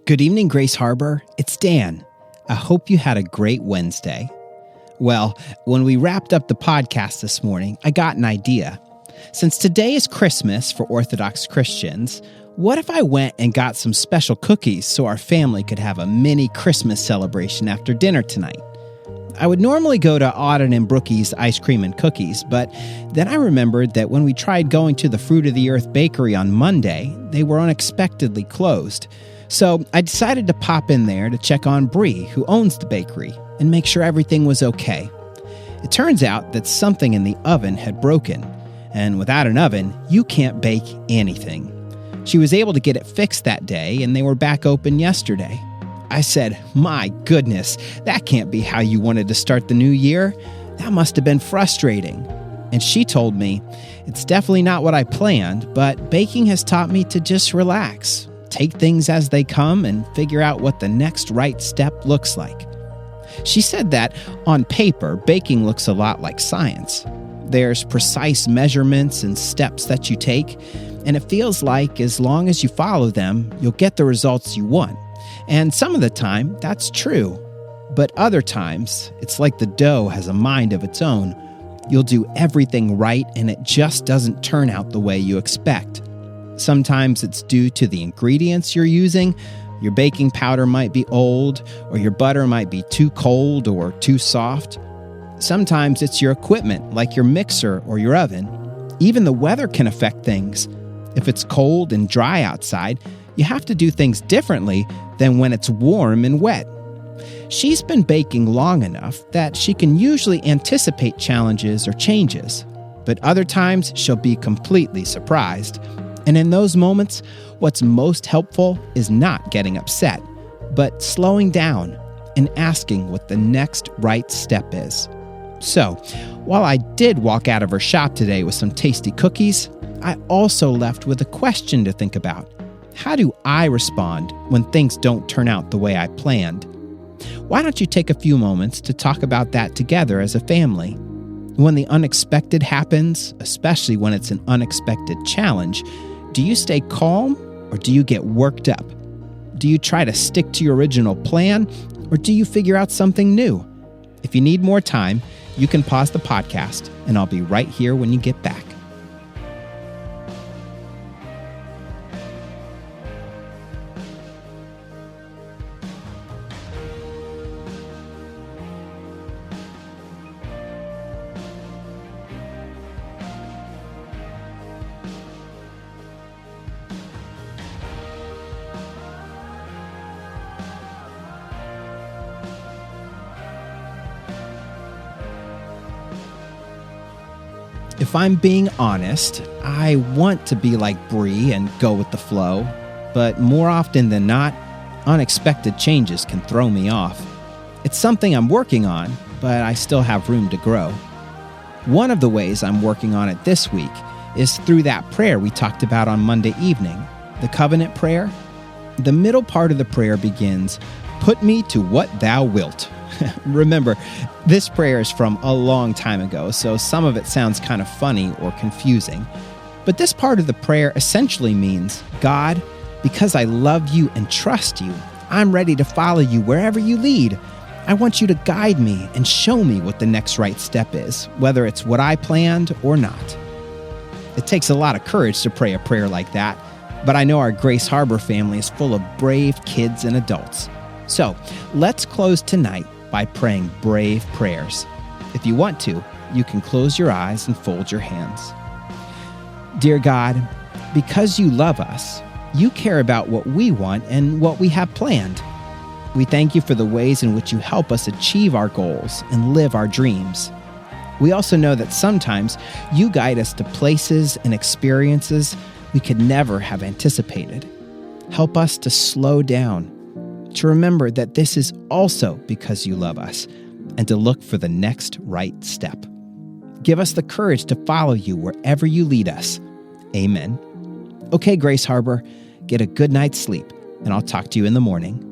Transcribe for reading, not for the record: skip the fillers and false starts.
Good evening, Grace Harbor. It's Dan. I hope you had a great Wednesday. Well, when we wrapped up the podcast this morning, I got an idea. Since today is Christmas for Orthodox Christians, what if I went and got some special cookies so our family could have a mini Christmas celebration after dinner tonight? I would normally go to Auden and Brookie's Ice Cream and Cookies, but then I remembered that when we tried going to the Fruit of the Earth Bakery on Monday, they were unexpectedly closed. So I decided to pop in there to check on Brie, who owns the bakery, and make sure everything was okay. It turns out that something in the oven had broken, and without an oven, you can't bake anything. She was able to get it fixed that day, and they were back open yesterday. I said, "My goodness, that can't be how you wanted to start the new year. That must have been frustrating." And she told me, "It's definitely not what I planned, but baking has taught me to just relax, take things as they come, and figure out what the next right step looks like." She said that on paper, baking looks a lot like science. There's precise measurements and steps that you take, and it feels like as long as you follow them, you'll get the results you want. And some of the time, that's true. But other times, it's like the dough has a mind of its own. You'll do everything right, and it just doesn't turn out the way you expect. Sometimes it's due to the ingredients you're using. Your baking powder might be old, or your butter might be too cold or too soft. Sometimes it's your equipment, like your mixer or your oven. Even the weather can affect things. If it's cold and dry outside, you have to do things differently than when it's warm and wet. She's been baking long enough that she can usually anticipate challenges or changes, but other times she'll be completely surprised. And in those moments, what's most helpful is not getting upset, but slowing down and asking what the next right step is. So, while I did walk out of her shop today with some tasty cookies, I also left with a question to think about. How do I respond when things don't turn out the way I planned? Why don't you take a few moments to talk about that together as a family? When the unexpected happens, especially when it's an unexpected challenge, do you stay calm or do you get worked up? Do you try to stick to your original plan or do you figure out something new? If you need more time, you can pause the podcast and I'll be right here when you get back. If I'm being honest, I want to be like Brie and go with the flow, but more often than not, unexpected changes can throw me off. It's something I'm working on, but I still have room to grow. One of the ways I'm working on it this week is through that prayer we talked about on Monday evening, the covenant prayer. The middle part of the prayer begins, "Put me to what thou wilt." Remember, this prayer is from a long time ago, so some of it sounds kind of funny or confusing. But this part of the prayer essentially means, "God, because I love you and trust you, I'm ready to follow you wherever you lead. I want you to guide me and show me what the next right step is, whether it's what I planned or not." It takes a lot of courage to pray a prayer like that, but I know our Grace Harbor family is full of brave kids and adults. So let's close tonight by praying brave prayers. If you want to, you can close your eyes and fold your hands. Dear God, because you love us, you care about what we want and what we have planned. We thank you for the ways in which you help us achieve our goals and live our dreams. We also know that sometimes you guide us to places and experiences we could never have anticipated. Help us to slow down, to remember that this is also because you love us, and to look for the next right step. Give us the courage to follow you wherever you lead us. Amen. Okay, Grace Harbor, get a good night's sleep, and I'll talk to you in the morning.